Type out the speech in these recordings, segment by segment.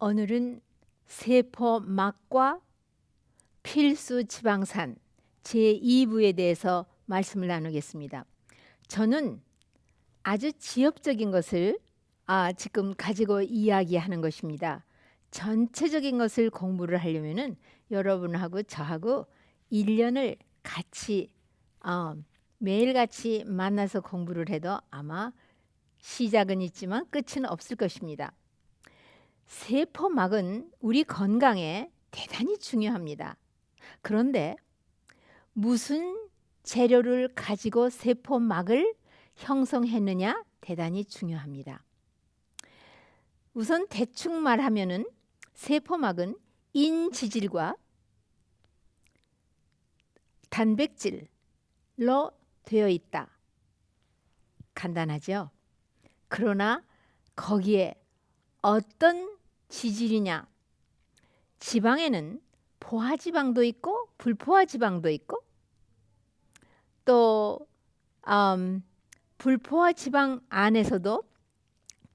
오늘은 세포막과 필수 지방산 제2부에 대해서 말씀을 나누겠습니다. 저는 아주 지엽적인 것을 지금 가지고 이야기하는 것입니다. 전체적인 것을 공부를 하려면은 여러분하고 저하고 1년을 같이 매일같이 만나서 공부를 해도 아마 시작은 있지만 끝은 없을 것입니다. 세포막은 우리 건강에 대단히 중요합니다. 그런데 무슨 재료를 가지고 세포막을 형성했느냐 대단히 중요합니다. 우선 대충 말하면은 세포막은 인지질과 단백질로 되어 있다. 간단하죠? 그러나 거기에 어떤 지질이냐? 지방에는 포화지방도 있고 불포화지방도 있고 또 불포화지방 안에서도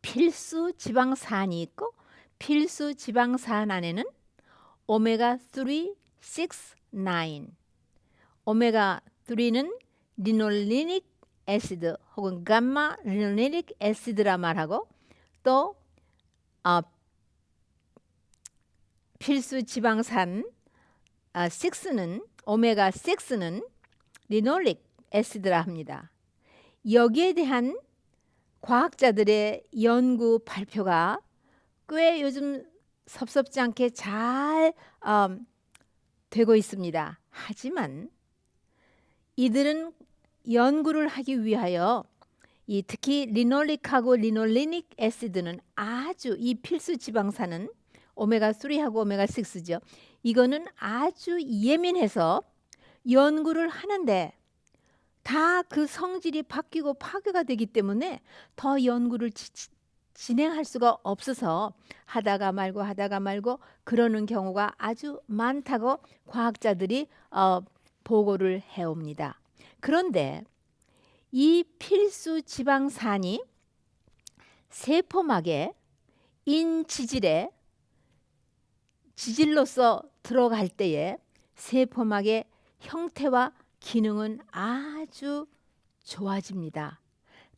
필수 지방산이 있고 필수 지방산 안에는 오메가3, 6, 9 오메가3는 리놀리닉 애시드 혹은 감마 리놀리닉 애시드라 말하고 또 필수 지방산 6는 오메가6는 리놀릭 애시드라 합니다. 여기에 대한 과학자들의 연구 발표가 꽤 요즘 섭섭지 않게 잘 되고 있습니다. 하지만 이들은 연구를 하기 위하여 특히 리놀릭하고 리놀리닉 애시드는 아주 이 필수 지방산은 오메가3하고 오메가6죠. 이거는 아주 예민해서 연구를 하는데 다 그 성질이 바뀌고 파괴가 되기 때문에 더 연구를 진행할 수가 없어서 하다가 말고 그러는 경우가 아주 많다고 과학자들이 보고를 해옵니다. 그런데 이 필수 지방산이 세포막의 인지질에 지질로서 들어갈 때에 세포막의 형태와 기능은 아주 좋아집니다.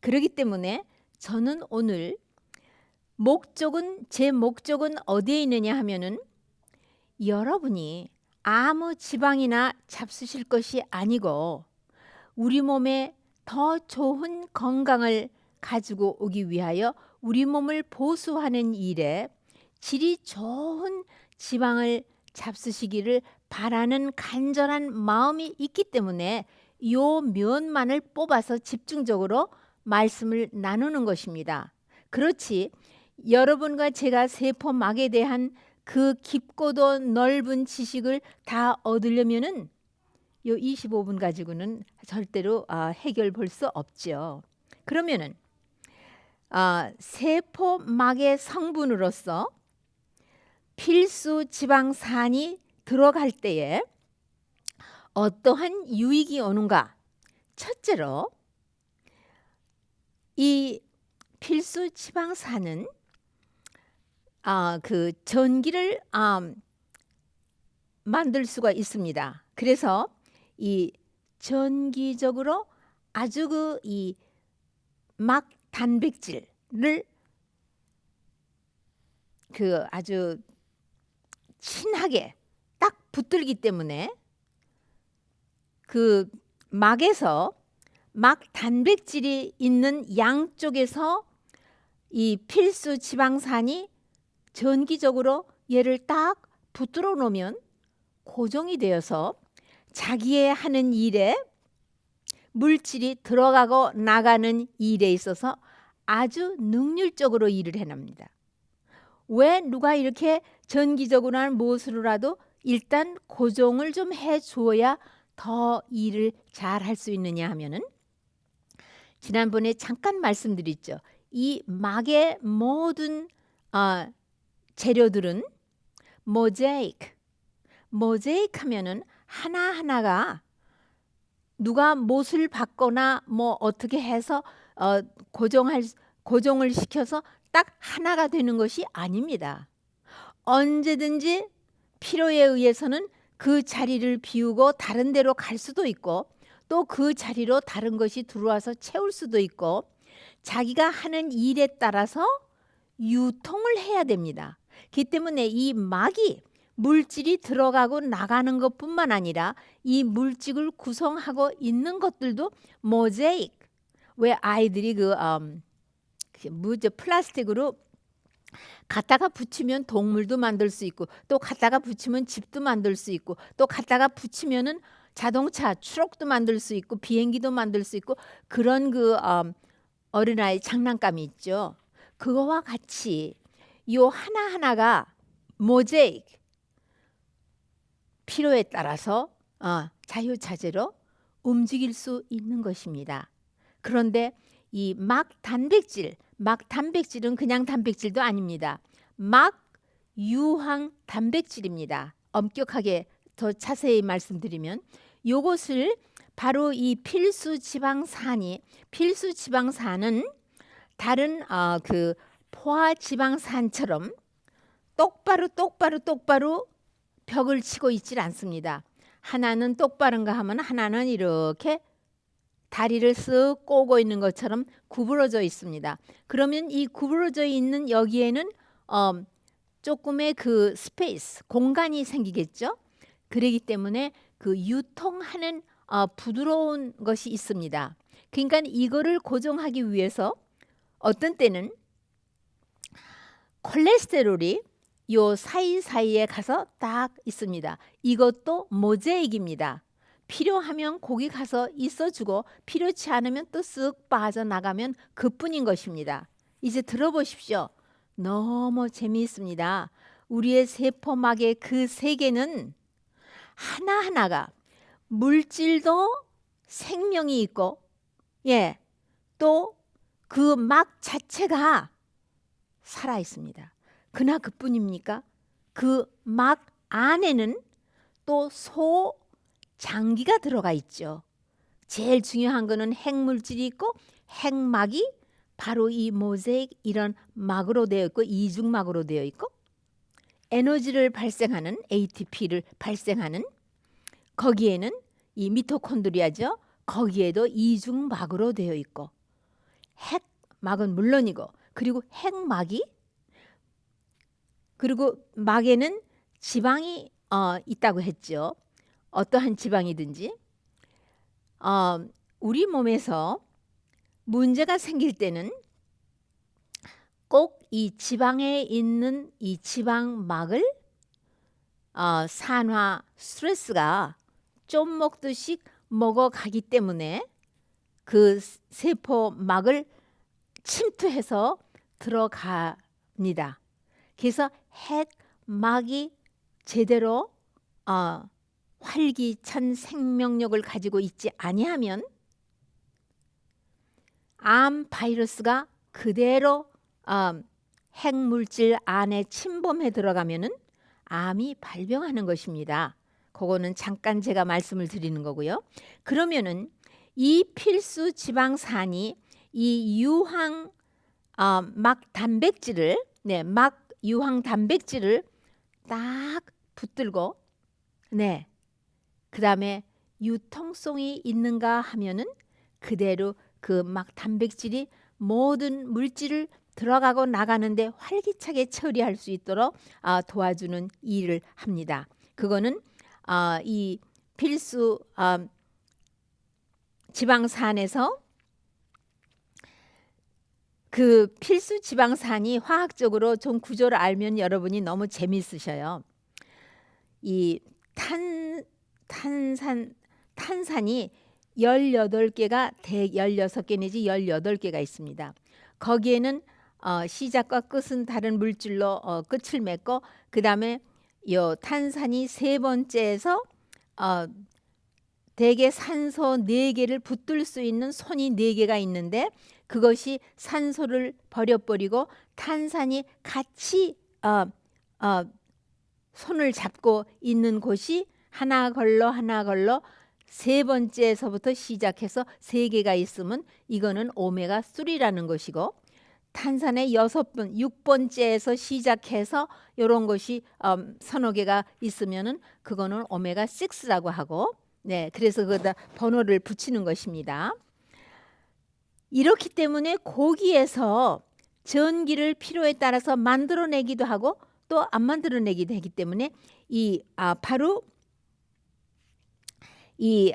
그렇기 때문에 저는 오늘 제 목적은 어디에 있느냐 하면은 여러분이 아무 지방이나 잡수실 것이 아니고 우리 몸에 더 좋은 건강을 가지고 오기 위하여 우리 몸을 보수하는 일에 질이 좋은 지방을 잡수시기를 바라는 간절한 마음이 있기 때문에 요 면만을 뽑아서 집중적으로 말씀을 나누는 것입니다. 그렇지 여러분과 제가 세포막에 대한 그 깊고도 넓은 지식을 다 얻으려면은 요 25분 가지고는 절대로 해결 볼 수 없죠. 그러면은 세포막의 성분으로서 필수 지방산이 들어갈 때에 어떠한 유익이 오는가? 첫째로 이 필수 지방산은 그 전기를 만들 수가 있습니다. 그래서 이 전기적으로 아주 이 막 단백질을 아주 친하게 딱 붙들기 때문에 그 막에서 막 단백질이 있는 양쪽에서 이 필수 지방산이 전기적으로 얘를 딱 붙들어 놓으면 고정이 되어서 자기의 하는 일에 물질이 들어가고 나가는 일에 있어서 아주 능률적으로 일을 해냅니다. 왜 누가 이렇게 전기적으로나 무엇으로라도 일단 고정을 좀 해주어야 더 일을 잘 할 수 있느냐 하면은 지난번에 잠깐 말씀드렸죠. 이 막의 모든 재료들은 모자이크 하면은 하나하나가 누가 못을 받거나 뭐 어떻게 해서 고정을 시켜서 딱 하나가 되는 것이 아닙니다. 언제든지 필요에 의해서는 그 자리를 비우고 다른 데로 갈 수도 있고 또 그 자리로 다른 것이 들어와서 채울 수도 있고 자기가 하는 일에 따라서 유통을 해야 됩니다. 그렇기 때문에 이 막이 물질이 들어가고 나가는 것뿐만 아니라 이 물질을 구성하고 있는 것들도 모자이크. 왜 아이들이 플라스틱으로 갖다가 붙이면 동물도 만들 수 있고 또 갖다가 붙이면 집도 만들 수 있고 또 갖다가 붙이면은 자동차, 트럭도 만들 수 있고 비행기도 만들 수 있고 그런 어린아이 장난감이 있죠. 그거와 같이 요 하나하나가 모자이크 필요에 따라서 자유자재로 움직일 수 있는 것입니다. 그런데 이 막 단백질은 그냥 단백질도 아닙니다. 막 유황 단백질입니다. 엄격하게 더 자세히 말씀드리면 요것을 바로 이 필수지방산은 다른 그 포화지방산처럼 똑바로 벽을 치고 있질 않습니다. 하나는 똑바른가 하면 하나는 이렇게 다리를 쓱 꼬고 있는 것처럼 구부러져 있습니다. 그러면 이 구부러져 있는 여기에는 조금의 그 스페이스, 공간이 생기겠죠. 그러기 때문에 그 유통하는 부드러운 것이 있습니다. 그러니까 이거를 고정하기 위해서 어떤 때는 콜레스테롤이 요 사이사이에 가서 딱 있습니다. 이것도 모자익입니다. 필요하면 거기 가서 있어주고 필요치 않으면 또 쓱 빠져나가면 그뿐인 것입니다. 이제 들어보십시오. 너무 재미있습니다. 우리의 세포막의 그 세계는 하나하나가 물질도 생명이 있고 또 그 막 자체가 살아 있습니다. 그나 그뿐입니까? 그 막 안에는 또 소장기가 들어가 있죠. 제일 중요한 거는 핵물질이 있고 핵막이 바로 이 모자익 이런 막으로 되어 있고 이중막으로 되어 있고 에너지를 발생하는 ATP를 발생하는 거기에는 이 미토콘드리아죠. 거기에도 이중막으로 되어 있고 핵막은 물론이고 그리고 핵막이 그리고 막에는 지방이 있다고 했죠. 어떠한 지방이든지 우리 몸에서 문제가 생길 때는 꼭 이 지방에 있는 이 지방막을 산화 스트레스가 좀 먹듯이 먹어가기 때문에 그 세포막을 침투해서 들어갑니다. 그래서 핵막이 제대로 활기찬 생명력을 가지고 있지 아니하면 암 바이러스가 그대로 핵물질 안에 침범해 들어가면은 암이 발병하는 것입니다. 그거는 잠깐 제가 말씀을 드리는 거고요. 그러면은 이 필수 지방산이 이 유황 막 단백질을 막 유황 단백질을 딱 붙들고 그다음에 유통성이 있는가 하면은 그대로 그 막 단백질이 모든 물질을 들어가고 나가는데 활기차게 처리할 수 있도록 도와주는 일을 합니다. 그거는 이 필수 지방산에서 그 필수 지방산이 화학적으로 좀 구조를 알면 여러분이 너무 재미있으셔요. 이 탄산이 18개가 16개 내지 18개가 있습니다. 거기에는 시작과 끝은 다른 물질로 끝을 맺고 그다음에 요 탄산이 세 번째에서 대개 산소 4개를 붙들 수 있는 손이 4개가 있는데 그것이 산소를 버려버리고 탄산이 같이 손을 잡고 있는 곳이 하나 걸러 세 번째에서부터 시작해서 3개가 있으면 이거는 오메가 3라는 것이고 탄산의 6번째에서 시작해서 이런 것이 서너 개가 있으면은 그거는 오메가 6라고 하고, 네, 그래서 거기다 번호를 붙이는 것입니다. 이렇기 때문에 고기에서 전기를 필요에 따라서 만들어내기도 하고 또 안 만들어내기도 하기 때문에 바로 이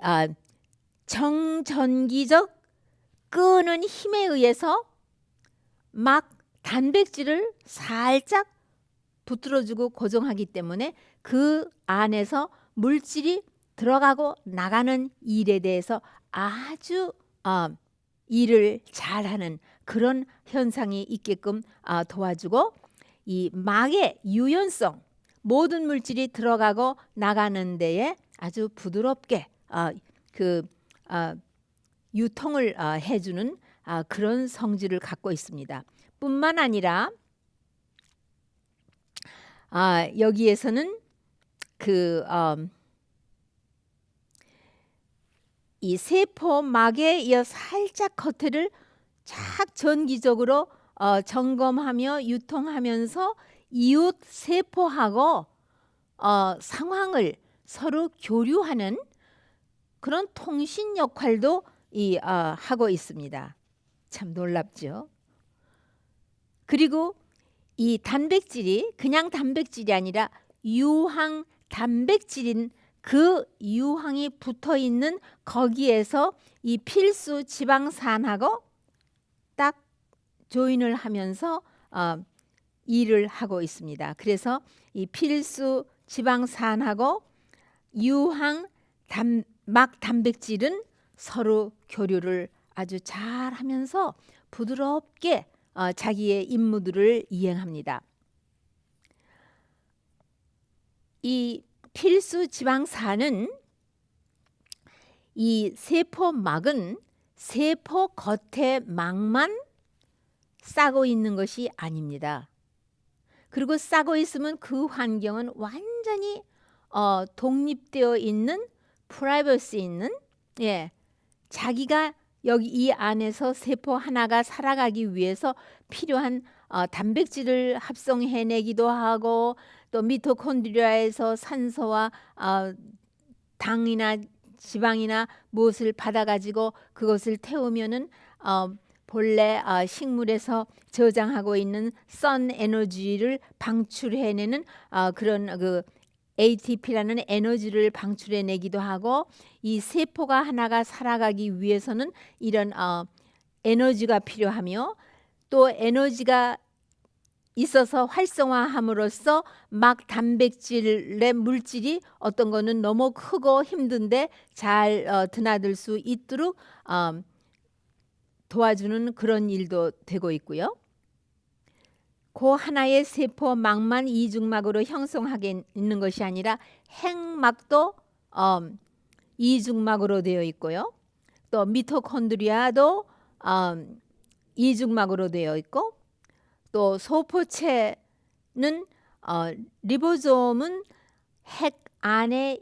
정전기적 끄는 힘에 의해서 막 단백질을 살짝 붙들어주고 고정하기 때문에 그 안에서 물질이 들어가고 나가는 일에 대해서 아주 일을 잘하는 그런 현상이 있게끔 도와주고, 이 막의 유연성, 모든 물질이 들어가고 나가는 데에 아주 부드럽게 유통을 해주는 그런 성질을 갖고 있습니다. 뿐만 아니라 여기에서는 이 세포막에 이어 살짝 겉에를 착 전기적으로 점검하며 유통하면서 이웃 세포하고 상황을 서로 교류하는 그런 통신 역할도 하고 있습니다. 참 놀랍죠. 그리고 이 단백질이 그냥 단백질이 아니라 유황 단백질인 그 유황이 붙어 있는 거기에서 이 필수 지방산하고 딱 조인을 하면서 일을 하고 있습니다. 그래서 이 필수 지방산하고 유황 막 단백질은 서로 교류를 아주 잘 하면서 부드럽게 자기의 임무들을 이행합니다. 이 필수 지방산은 이 세포막은 세포 겉에 막만 싸고 있는 것이 아닙니다. 그리고 싸고 있으면 그 환경은 완전히 독립되어 있는 프라이버시 있는, 자기가 여기 이 안에서 세포 하나가 살아가기 위해서 필요한 단백질을 합성해내기도 하고 또 미토콘드리아에서 산소와 당이나 지방이나 무엇을 받아가지고 그것을 태우면은 본래 식물에서 저장하고 있는 선 에너지를 방출해내는 그런 ATP라는 에너지를 방출해내기도 하고, 이 세포가 하나가 살아가기 위해서는 이런 에너지가 필요하며 또 에너지가 있어서 활성화함으로써 막 단백질의 물질이 어떤 거는 너무 크고 힘든데 잘 드나들 수 있도록 도와주는 그런 일도 되고 있고요. 그 하나의 세포막만 이중막으로 형성하게 있는 것이 아니라 핵막도 이중막으로 되어 있고요. 또 미토콘드리아도 이중막으로 되어 있고, 또 소포체는 리보솜은 핵 안에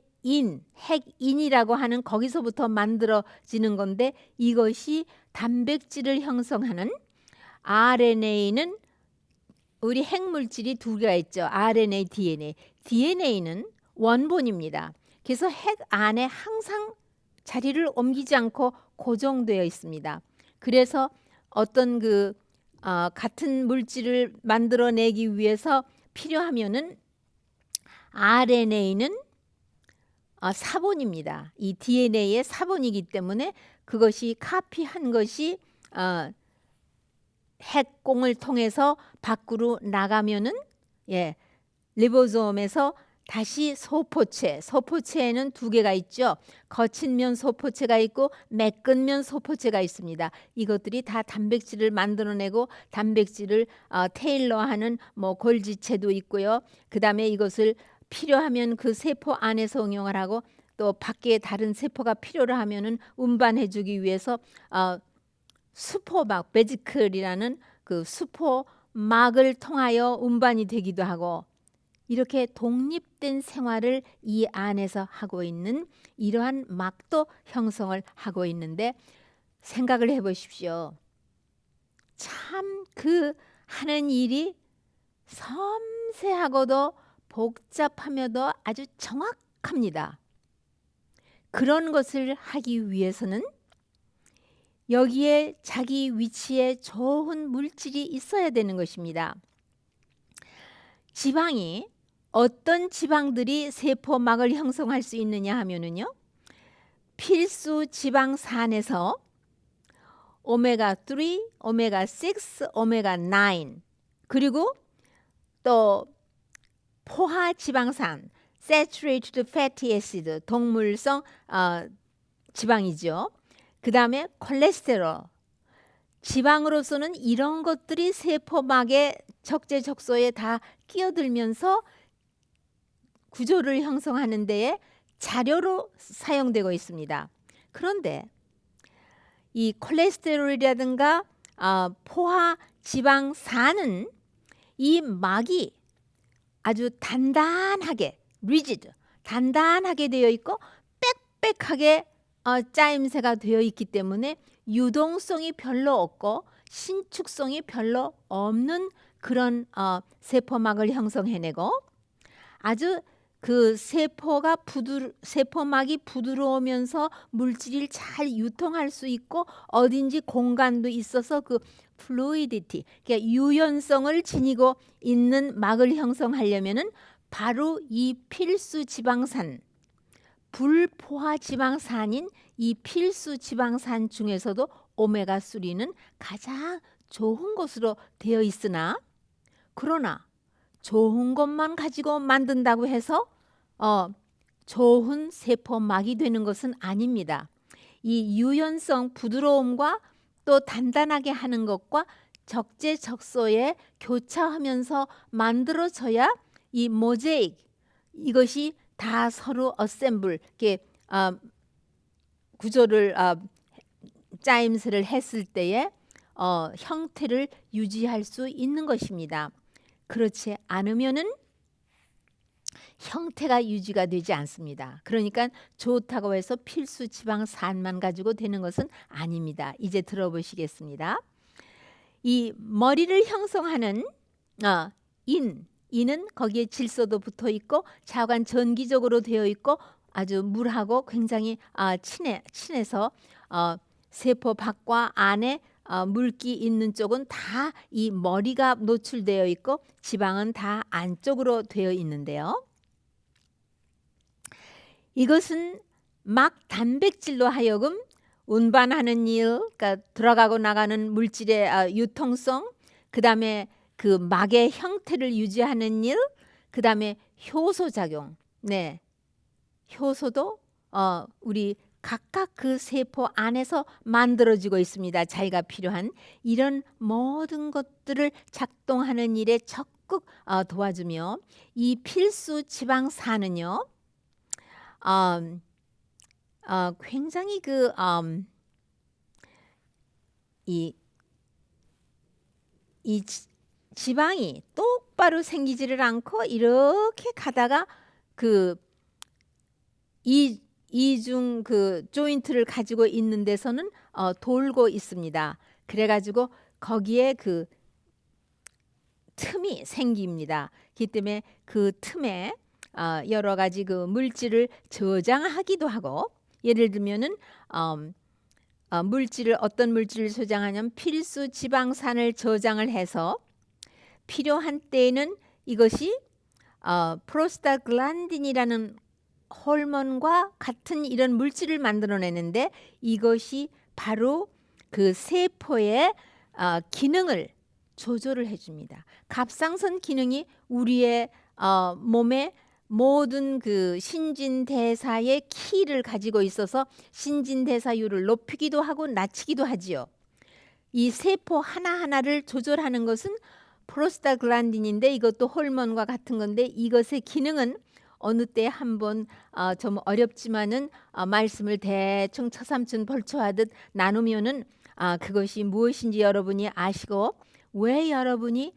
핵인이라고 하는 거기서부터 만들어지는 건데, 이것이 단백질을 형성하는 RNA는 우리 핵물질이 두 개가 있죠. RNA, DNA. DNA는 원본입니다. 그래서 핵 안에 항상 자리를 옮기지 않고 고정되어 있습니다. 그래서 어떤 같은 물질을 만들어내기 위해서 필요하면은 RNA는 사본입니다. 이 DNA의 사본이기 때문에 그것이 카피한 것이 핵공을 통해서 밖으로 나가면은 리보솜에서 다시 소포체에는 두 개가 있죠. 거친 면 소포체가 있고 매끈 면 소포체가 있습니다. 이것들이 다 단백질을 만들어내고 단백질을 테일러하는 골지체도 있고요. 그 다음에 이것을 필요하면 그 세포 안에서 응용을 하고 또 밖에 다른 세포가 필요로 하면은 운반해주기 위해서 수포막 베지클이라는 그 수포막을 통하여 운반이 되기도 하고, 이렇게 독립된 생활을 이 안에서 하고 있는 이러한 막도 형성을 하고 있는데, 생각을 해보십시오. 참 그 하는 일이 섬세하고도 복잡하며도 아주 정확합니다. 그런 것을 하기 위해서는 여기에 자기 위치에 좋은 물질이 있어야 되는 것입니다. 지방이 어떤 지방들이 세포막을 형성할 수 있느냐 하면은요. 필수 지방산에서 오메가3, 오메가6, 오메가9 그리고 또 포화 지방산, saturated fatty acid, 동물성 지방이죠. 그 다음에 콜레스테롤, 지방으로서는 이런 것들이 세포막의 적재적소에 다 끼어들면서 구조를 형성하는 데에 자료로 사용되고 있습니다. 그런데 이 콜레스테롤이라든가 포화 지방산은 이 막이 아주 단단하게 rigid, 단단하게 되어 있고 빽빽하게 짜임새가 되어 있기 때문에 유동성이 별로 없고 신축성이 별로 없는 그런 세포막을 형성해내고 아주 그 세포막이 부드러우면서 물질이 잘 유통할 수 있고 어딘지 공간도 있어서 그 fluidity, 그러니까 유연성을 지니고 있는 막을 형성하려면은 바로 이 필수 지방산, 불포화 지방산인 이 필수 지방산 중에서도 오메가3는 가장 좋은 것으로 되어 있으나 그러나 좋은 것만 가지고 만든다고 해서 좋은 세포막이 되는 것은 아닙니다. 이 유연성, 부드러움과 또 단단하게 하는 것과 적재적소에 교차하면서 만들어져야 이 모자이크, 이것이 다 서로 어셈블, 이렇게 구조를 짜임새를 했을 때에 형태를 유지할 수 있는 것입니다. 그렇지 않으면은 형태가 유지가 되지 않습니다. 그러니까 좋다고 해서 필수 지방산만 가지고 되는 것은 아닙니다. 이제 들어보시겠습니다. 이 머리를 형성하는 인은 거기에 질소도 붙어 있고 자관 전기적으로 되어 있고 아주 물하고 굉장히 친해서 세포 밖과 안에 물기 있는 쪽은 다 이 머리가 노출되어 있고 지방은 다 안쪽으로 되어 있는데요. 이것은 막 단백질로 하여금 운반하는 일, 그러니까 들어가고 나가는 물질의 유통성, 그 다음에 그 막의 형태를 유지하는 일, 그 다음에 효소 작용. 네, 효소도 우리 각각 그 세포 안에서 만들어지고 있습니다. 자기가 필요한 이런 모든 것들을 작동하는 일에 적극 도와주며 이 필수 지방산은요. 굉장히 이 지방이 똑바로 생기지를 않고 이렇게 가다가 그 이중 그 조인트를 가지고 있는 데서는 돌고 있습니다. 그래가지고 거기에 그 틈이 생깁니다. 그렇기 때문에 그 틈에 여러 가지 그 물질을 저장하기도 하고 예를 들면은 어떤 물질을 저장하냐면 필수 지방산을 저장을 해서 필요한 때에는 이것이 프로스타글란딘이라는 호르몬과 같은 이런 물질을 만들어내는데 이것이 바로 그 세포의 기능을 조절을 해줍니다. 갑상선 기능이 우리의 몸의 모든 그 신진대사의 키를 가지고 있어서 신진대사율을 높이기도 하고 낮추기도 하지요. 이 세포 하나하나를 조절하는 것은 프로스타글란딘인데 이것도 호르몬과 같은 건데 이것의 기능은 어느 때 한번 좀 어렵지만은 말씀을 대충 처삼촌 벌초하듯 나누면은 그것이 무엇인지 여러분이 아시고 왜 여러분이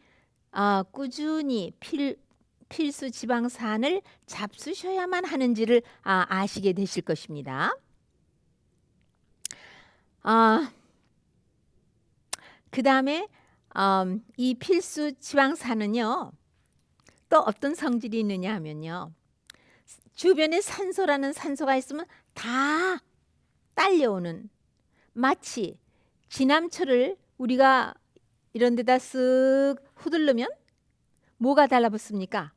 꾸준히 필수 지방산을 잡수셔야만 하는지를 아시게 되실 것입니다. 그 다음에 이 필수 지방산은요, 또 어떤 성질이 있느냐 하면요, 주변에 산소라는 산소가 있으면 다 딸려오는, 마치 진함철을 우리가 이런 데다 쓱 후들르면 뭐가 달라붙습니까?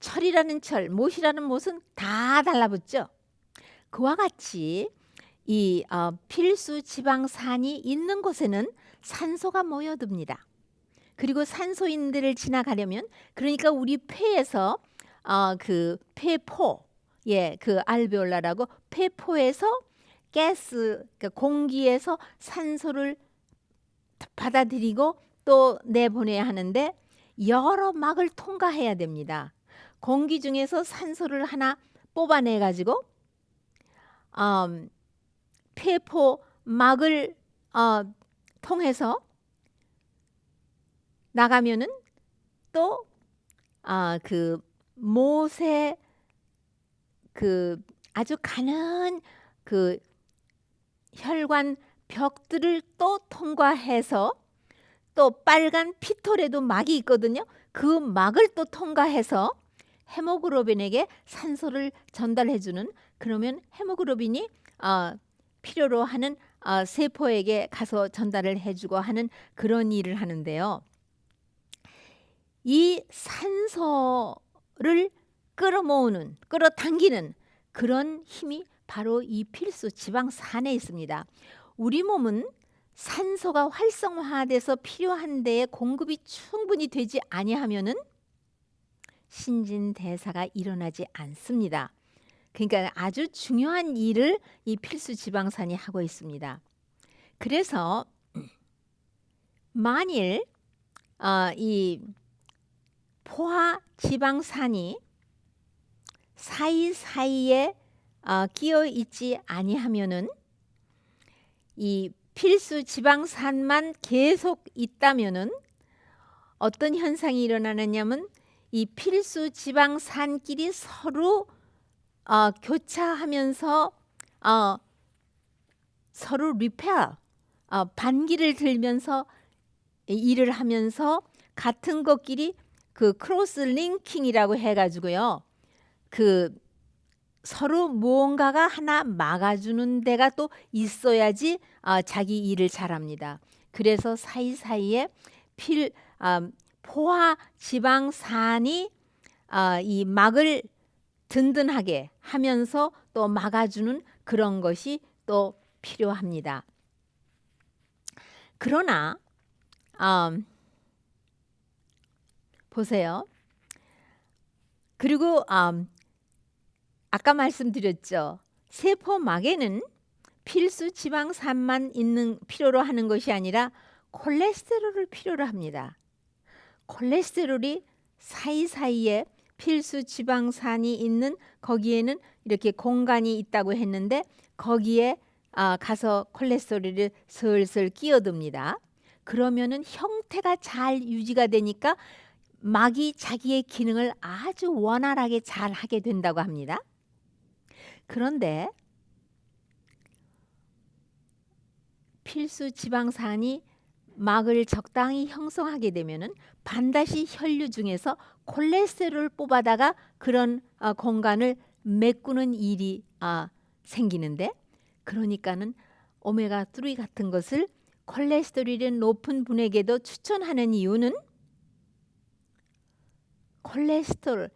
철이라는 철, 못이라는 못은 다 달라붙죠. 그와 같이 이 필수 지방산이 있는 곳에는 산소가 모여듭니다. 그리고 산소인들을 지나가려면, 그러니까 우리 폐에서 그 폐포, 그 알베올라라고 폐포에서 가스, 그러니까 공기에서 산소를 받아들이고 또 내보내야 하는데 여러 막을 통과해야 됩니다. 공기 중에서 산소를 하나 뽑아내 가지고 폐포 막을 통해서 나가면은 또 그 못의 그 아주 가는 그 혈관 벽들을 또 통과해서 또 빨간 피톨에도 막이 있거든요. 그 막을 또 통과해서 헤모글로빈에게 산소를 전달해주는, 그러면 헤모글로빈이 필요로 하는 세포에게 가서 전달을 해주고 하는 그런 일을 하는데요. 이 산소를 끌어모으는, 끌어당기는 그런 힘이 바로 이 필수 지방산에 있습니다. 우리 몸은 산소가 활성화돼서 필요한 데에 공급이 충분히 되지 아니하면은 신진대사가 일어나지 않습니다. 그러니까 아주 중요한 일을 이 필수 지방산이 하고 있습니다. 그래서 만일 이 포화 지방산이 사이사이에 끼어 있지 아니하면은 이 필수 지방산만 계속 있다면은 어떤 현상이 일어나느냐면 이 필수 지방산끼리 서로 교차하면서 서로 리페어, 반기를 들면서 일을 하면서 같은 것끼리 그 크로스 링킹이라고 해가지고요, 그 서로 무언가가 하나 막아주는 데가 또 있어야지 자기 일을 잘합니다. 그래서 사이사이에 포화 지방산이 이 막을 든든하게 하면서 또 막아주는 그런 것이 또 필요합니다. 그러나 보세요. 그리고 아까 말씀드렸죠. 세포막에는 필수 지방산만 있는 필요로 하는 것이 아니라 콜레스테롤을 필요로 합니다. 콜레스테롤이 사이사이에 필수 지방산이 있는 거기에는 이렇게 공간이 있다고 했는데 거기에 가서 콜레스테롤이 슬슬 끼어듭니다. 그러면은 형태가 잘 유지가 되니까 막이 자기의 기능을 아주 원활하게 잘 하게 된다고 합니다. 그런데 필수 지방산이 막을 적당히 형성하게 되면은 반드시 혈류 중에서 콜레스테롤을 뽑아다가 그런 공간을 메꾸는 일이 생기는데, 그러니까는 오메가3 같은 것을 콜레스테롤이 높은 분에게도 추천하는 이유는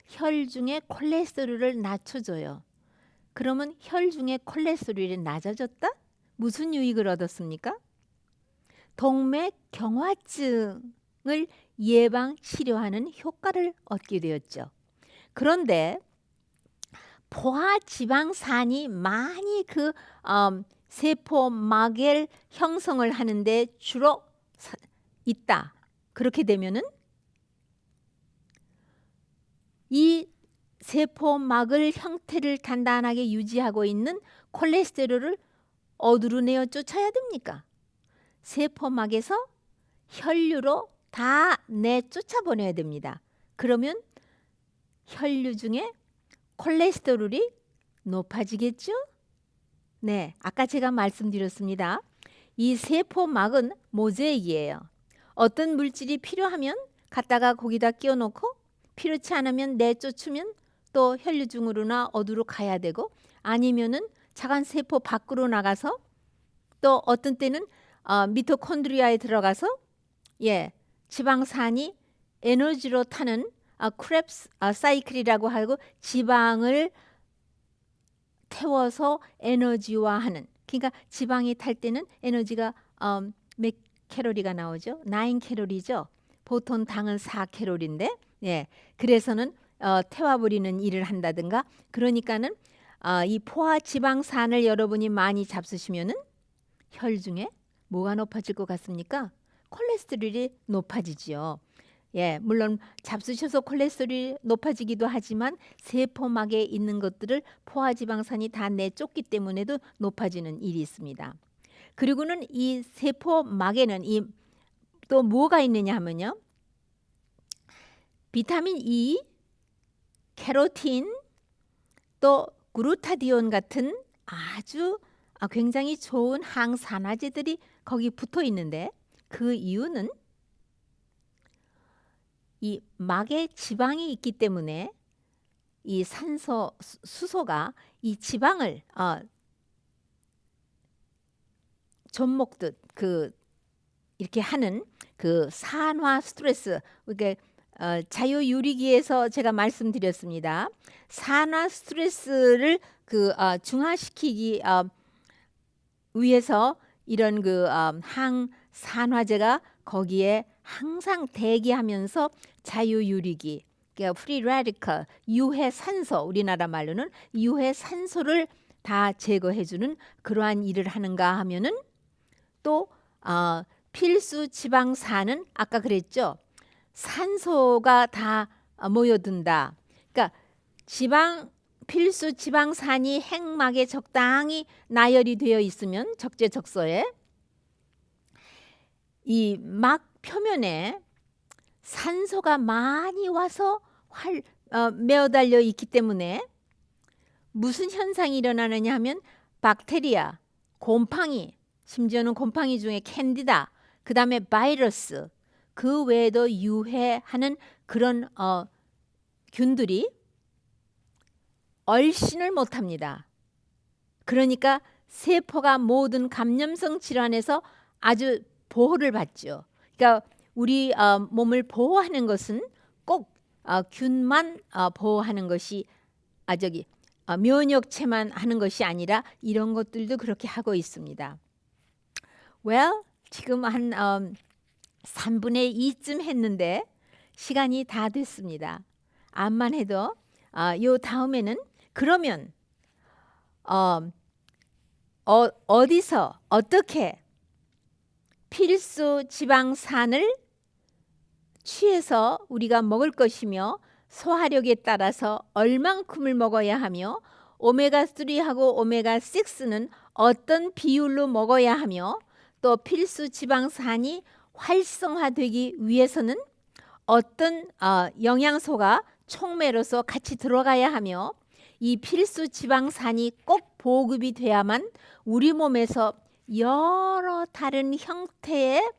혈 중에 콜레스테롤을 낮춰줘요. 그러면 혈 중에 콜레스테롤이 낮아졌다? 무슨 유익을 얻었습니까? 동맥경화증을 예방 치료하는 효과를 얻게 되었죠. 그런데 포화 지방산이 많이 그 세포막을 형성을 하는데 주로 있다. 그렇게 되면은 이 세포막을 형태를 단단하게 유지하고 있는 콜레스테롤을 어디로 내어 쫓아야 됩니까? 세포막에서 혈류로 다 내쫓아 보내야 됩니다. 그러면 혈류 중에 콜레스테롤이 높아지겠죠? 네, 아까 제가 말씀드렸습니다. 이 세포막은 모자익이에요. 어떤 물질이 필요하면 갖다가 거기다 끼워 놓고 필요치 않으면 내쫓으면 또 혈류중으로나 어디로 가야 되고 아니면은 자간 세포 밖으로 나가서 또 어떤 때는 미토콘드리아에 들어가서 지방산이 에너지로 타는 크랩스 사이클이라고 하고 지방을 태워서 에너지화하는 그러니까 지방이 탈 때는 에너지가 몇 캐로리가 나오죠? 9 캐로리죠. 보통 당은 4 캐로리인데 그래서는 태워버리는 일을 한다든가 그러니까는 이 포화 지방산을 여러분이 많이 잡수시면은 혈중에 뭐가 높아질 것 같습니까? 콜레스테롤이 높아지지요. 물론 잡수셔서 콜레스테롤이 높아지기도 하지만 세포막에 있는 것들을 포화지방산이 다 내쫓기 때문에도 높아지는 일이 있습니다. 그리고는 이 세포막에는 또 뭐가 있느냐 하면요. 비타민 E, 캐로틴, 또 그루타디온 같은 아주 굉장히 좋은 항산화제들이 거기 붙어 있는데 그 이유는 이 막에 지방이 있기 때문에 이 산소 수소가 이 지방을 좀 먹듯 이렇게 하는 그 산화 스트레스 이게 자유유리기에서 제가 말씀드렸습니다. 산화 스트레스를 중화시키기 위해서 이런 항산화제가 거기에 항상 대기하면서 자유유리기, 그러니까 프리 라디컬, 유해 산소, 우리나라 말로는 유해 산소를 다 제거해주는 그러한 일을 하는가 하면은 또 필수 지방산은 아까 그랬죠. 산소가 다 모여든다. 그러니까 필수 지방산이 핵막에 적당히 나열이 되어 있으면 적재적소에 이 막 표면에 산소가 많이 와서 메어달려 있기 때문에 무슨 현상이 일어나느냐 하면 박테리아, 곰팡이, 심지어는 곰팡이 중에 캔디다, 그 다음에 바이러스, 그 외에도 유해하는 그런 균들이 얼씬을 못합니다. 그러니까 세포가 모든 감염성 질환에서 아주 보호를 받죠. 그러니까 우리 몸을 보호하는 것은 꼭 균만 보호하는 것이 면역체만 하는 것이 아니라 이런 것들도 그렇게 하고 있습니다. Well, 지금 한 3분의 2쯤 했는데 시간이 다 됐습니다. 암만 해도 요 다음에는 그러면 어디서 어떻게 필수 지방산을 취해서 우리가 먹을 것이며 소화력에 따라서 얼만큼을 먹어야 하며 오메가3하고 오메가6는 어떤 비율로 먹어야 하며 또 필수 지방산이 활성화되기 위해서는 어떤 영양소가 촉매로서 같이 들어가야 하며 이 필수 지방산이 꼭 보급이 돼야만 우리 몸에서 여러 다른 형태의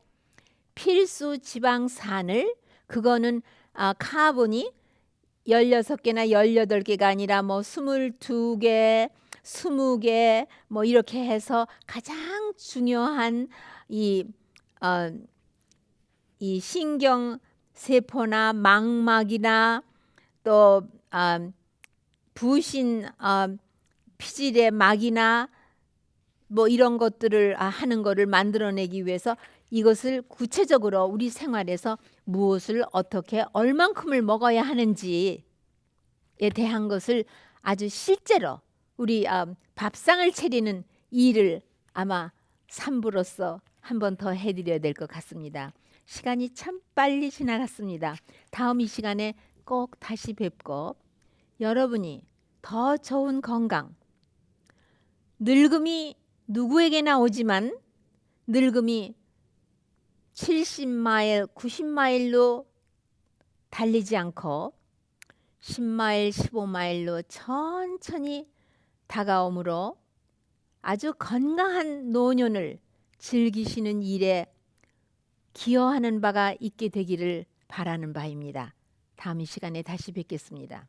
필수 지방산을 그거는 카본이 16개나 18개가 아니라 뭐 22개, 20개 뭐 이렇게 해서 가장 중요한 이 신경 세포나 망막이나 또 부신 피질의 막이나 뭐 이런 것들을 하는 것을 만들어내기 위해서 이것을 구체적으로 우리 생활에서 무엇을 어떻게 얼만큼을 먹어야 하는지에 대한 것을 아주 실제로 우리 밥상을 차리는 일을 아마 3부로서 한 번 더 해드려야 될 것 같습니다. 시간이 참 빨리 지나갔습니다. 다음 이 시간에 꼭 다시 뵙고 여러분이 더 좋은 건강, 늙음이 누구에게나 오지만 늙음이 70마일, 90마일로 달리지 않고 10마일, 15마일로 천천히 다가오므로 아주 건강한 노년을 즐기시는 일에 기여하는 바가 있게 되기를 바라는 바입니다. 다음 이 시간에 다시 뵙겠습니다.